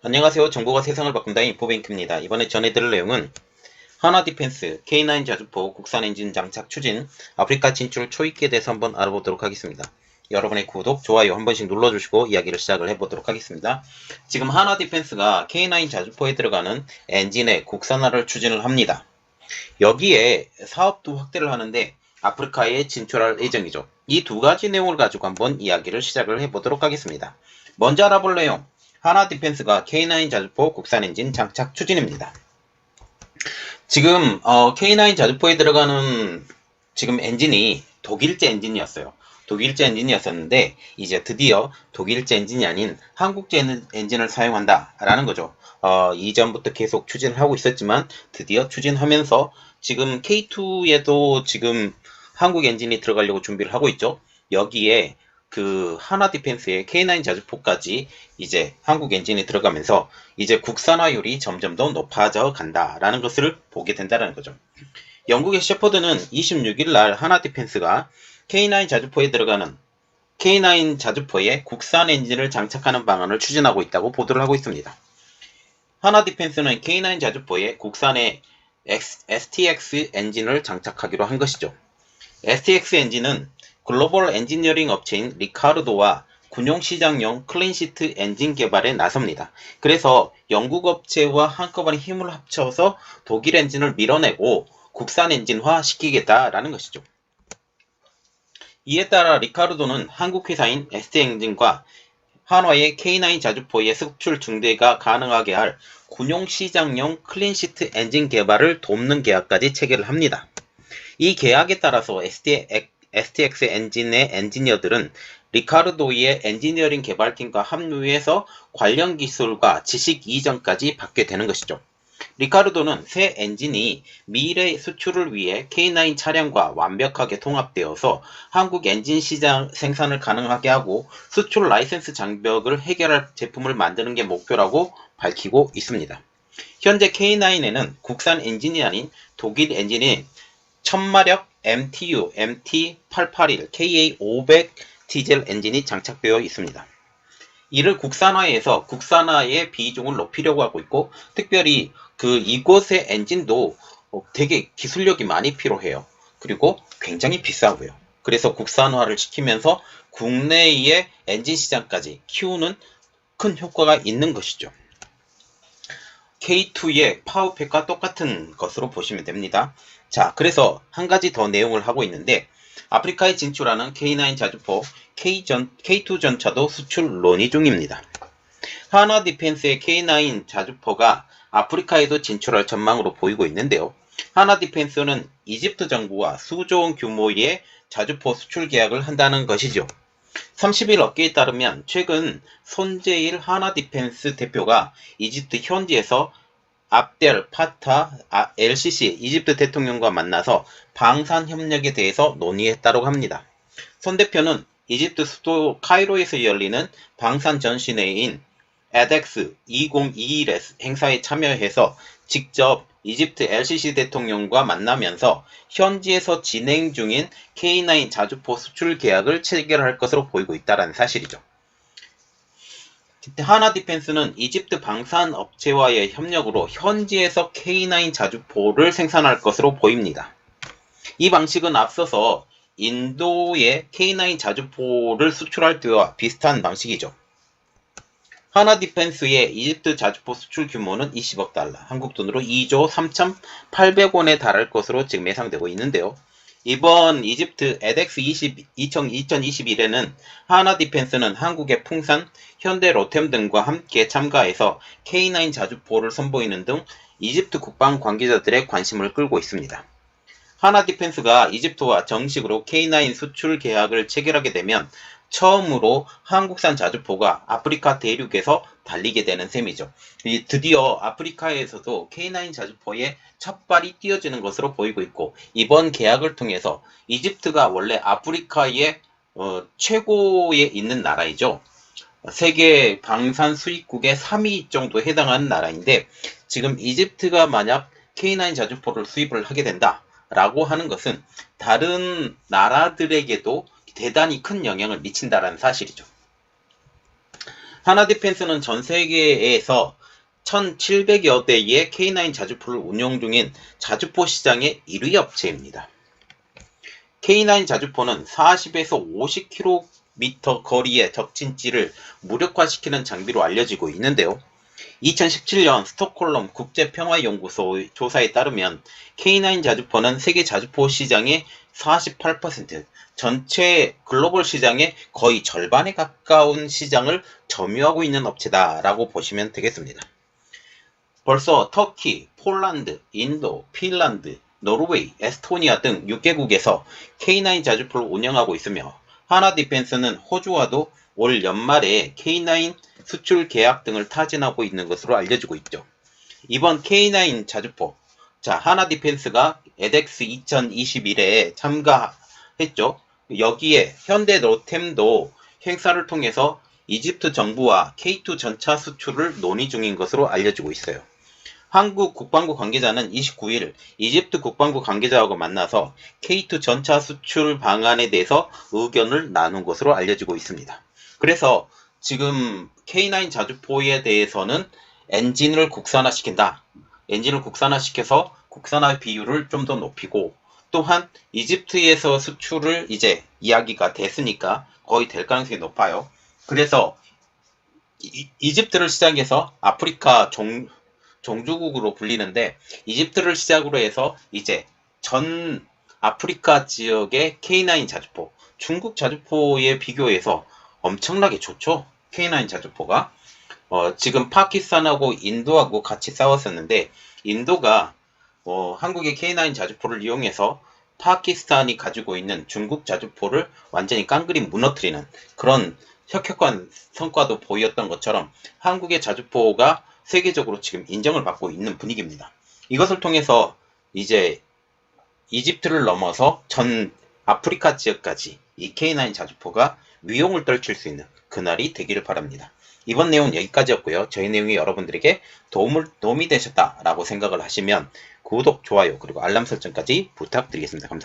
안녕하세요. 정보가 세상을 바꾼다 인포뱅크입니다. 이번에 전해드릴 내용은 하나디펜스, K9 자주포 국산 엔진 장착 추진, 아프리카 진출 초입기에 대해서 한번 알아보도록 하겠습니다. 여러분의 구독, 좋아요 한 번씩 눌러주시고 이야기를 시작을 해보도록 하겠습니다. 지금 하나디펜스가 K9 자주포에 들어가는 엔진의 국산화를 추진을 합니다. 여기에 사업도 확대를 하는데 아프리카에 진출할 예정이죠. 이 두 가지 내용을 가지고 한번 이야기를 시작을 해보도록 하겠습니다. 먼저 알아볼 내용, 하나디펜스가 K9 자주포 국산 엔진 장착 추진입니다. 지금 K9 자주포에 들어가는 지금 엔진이 독일제 엔진이었어요. 독일제 엔진이었었는데 이제 드디어 독일제 엔진이 아닌 한국제 엔진을 사용한다라는 거죠. 이전부터 계속 추진을 하고 있었지만 드디어 추진하면서 지금 K2에도 지금 한국 엔진이 들어가려고 준비를 하고 있죠. 여기에 그 하나디펜스의 K9 자주포까지 이제 한국 엔진이 들어가면서 이제 국산화율이 점점 더 높아져 간다라는 것을 보게 된다는 거죠. 영국의 셰퍼드는 26일 날 하나디펜스가 K9 자주포에 들어가는 K9 자주포에 국산 엔진을 장착하는 방안을 추진하고 있다고 보도를 하고 있습니다. 하나디펜스는 K9 자주포에 국산의 STX 엔진을 장착하기로 한 것이죠. STX 엔진은 글로벌 엔지니어링 업체인 리카르도와 군용 시장용 클린시트 엔진 개발에 나섭니다. 그래서 영국 업체와 한꺼번에 힘을 합쳐서 독일 엔진을 밀어내고 국산 엔진화 시키겠다라는 것이죠. 이에 따라 리카르도는 한국 회사인 ST엔진과 한화의 K9 자주포의 수출 중대가 가능하게 할 군용 시장용 클린시트 엔진 개발을 돕는 계약까지 체결을 합니다. 이 계약에 따라서 STX 엔진의 엔지니어들은 리카르도의 엔지니어링 개발팀과 합류해서 관련 기술과 지식 이전까지 받게 되는 것이죠. 리카르도는 새 엔진이 미래 수출을 위해 K9 차량과 완벽하게 통합되어서 한국 엔진 시장 생산을 가능하게 하고 수출 라이센스 장벽을 해결할 제품을 만드는 게 목표라고 밝히고 있습니다. 현재 K9에는 국산 엔진이 아닌 독일 엔진인 1000마력 MTU MT881 KA500 디젤 엔진이 장착되어 있습니다. 이를 국산화해서 국산화의 비중을 높이려고 하고 있고, 특별히 이곳의 엔진도 되게 기술력이 많이 필요해요. 그리고 굉장히 비싸고요. 그래서 국산화를 시키면서 국내의 엔진 시장까지 키우는 큰 효과가 있는 것이죠. K2의 파워팩과 똑같은 것으로 보시면 됩니다. 자, 그래서 한 가지 더 내용을 하고 있는데, 아프리카에 진출하는 K9 자주포 K2 전차도 수출 논의 중입니다. 하나디펜스의 K9 자주포가 아프리카에도 진출할 전망으로 보이고 있는데요. 하나디펜스는 이집트 정부와 수조원 규모의 자주포 수출 계약을 한다는 것이죠. 30일 업계에 따르면 최근 손재일 하나디펜스 대표가 이집트 현지에서 압델 파타 LCC 이집트 대통령과 만나서 방산 협력에 대해서 논의했다고 합니다. 손 대표는 이집트 수도 카이로에서 열리는 방산 전시회인 에덱스 2021 행사에 참여해서 직접 이집트 LCC 대통령과 만나면서 현지에서 진행 중인 K9 자주포 수출 계약을 체결할 것으로 보이고 있다는 사실이죠. 하나디펜스는 이집트 방산업체와의 협력으로 현지에서 K9 자주포를 생산할 것으로 보입니다. 이 방식은 앞서서 인도의 K9 자주포를 수출할 때와 비슷한 방식이죠. 하나디펜스의 이집트 자주포 수출 규모는 20억 달러, 한국 돈으로 2조 3,800원에 달할 것으로 지금 예상되고 있는데요. 이번 이집트 에덱스 2021에는 하나디펜스는 한국의 풍산, 현대 로템 등과 함께 참가해서 K9 자주포를 선보이는 등 이집트 국방 관계자들의 관심을 끌고 있습니다. 하나디펜스가 이집트와 정식으로 K9 수출 계약을 체결하게 되면 처음으로 한국산 자주포가 아프리카 대륙에서 달리게 되는 셈이죠. 드디어 아프리카에서도 K9 자주포의 첫 발이 띄어지는 것으로 보이고 있고, 이번 계약을 통해서 이집트가 원래 아프리카의 최고에 있는 나라이죠. 세계 방산 수입국의 3위 정도 해당하는 나라인데, 지금 이집트가 만약 K9 자주포를 수입을 하게 된다 라고 하는 것은 다른 나라들에게도 대단히 큰 영향을 미친다라는 사실이죠. 하나 디펜스는 전 세계에서 1700여 대의 K9 자주포를 운용 중인 자주포 시장의 1위 업체입니다. K9 자주포는 40에서 50km 거리의 적진지를 무력화시키는 장비로 알려지고 있는데요. 2017년 스톡홀름 국제평화연구소 조사에 따르면 K9 자주포는 세계 자주포 시장의 48%, 전체 글로벌 시장의 거의 절반에 가까운 시장을 점유하고 있는 업체다라고 보시면 되겠습니다. 벌써 터키, 폴란드, 인도, 핀란드, 노르웨이, 에스토니아 등 6개국에서 K9 자주포를 운영하고 있으며 하나디펜스는 호주와도 올 연말에 K9 수출 계약 등을 타진하고 있는 것으로 알려지고 있죠. 이번 K9 자주포, 하나디펜스가 에덱스 2021에 참가했죠. 여기에 현대로템도 행사를 통해서 이집트 정부와 K2 전차 수출을 논의 중인 것으로 알려지고 있어요. 한국 국방부 관계자는 29일 이집트 국방부 관계자하고 만나서 K2 전차 수출 방안에 대해서 의견을 나눈 것으로 알려지고 있습니다. 그래서 지금 K9 자주포에 대해서는 엔진을 국산화시킨다. 엔진을 국산화시켜서 국산화 비율을 좀 더 높이고, 또한 이집트에서 수출을 이제 이야기가 됐으니까 거의 될 가능성이 높아요. 그래서 이집트를 시작해서 아프리카 종주국으로 불리는데, 이집트를 시작으로 해서 이제 전 아프리카 지역의 K9 자주포, 중국 자주포에 비교해서 엄청나게 좋죠. K9 자주포가 지금 파키스탄하고 인도하고 같이 싸웠었는데, 인도가 한국의 K9 자주포를 이용해서 파키스탄이 가지고 있는 중국 자주포를 완전히 깡그리 무너뜨리는 그런 혁혁한 성과도 보였던 것처럼 한국의 자주포가 세계적으로 지금 인정을 받고 있는 분위기입니다. 이것을 통해서 이제 이집트를 넘어서 전 아프리카 지역까지 이 K9 자주포가 위용을 떨칠 수 있는 그날이 되기를 바랍니다. 이번 내용은 여기까지였고요. 저희 내용이 여러분들에게 도움이 되셨다라고 생각을 하시면 구독, 좋아요, 그리고 알람 설정까지 부탁드리겠습니다. 감사합니다.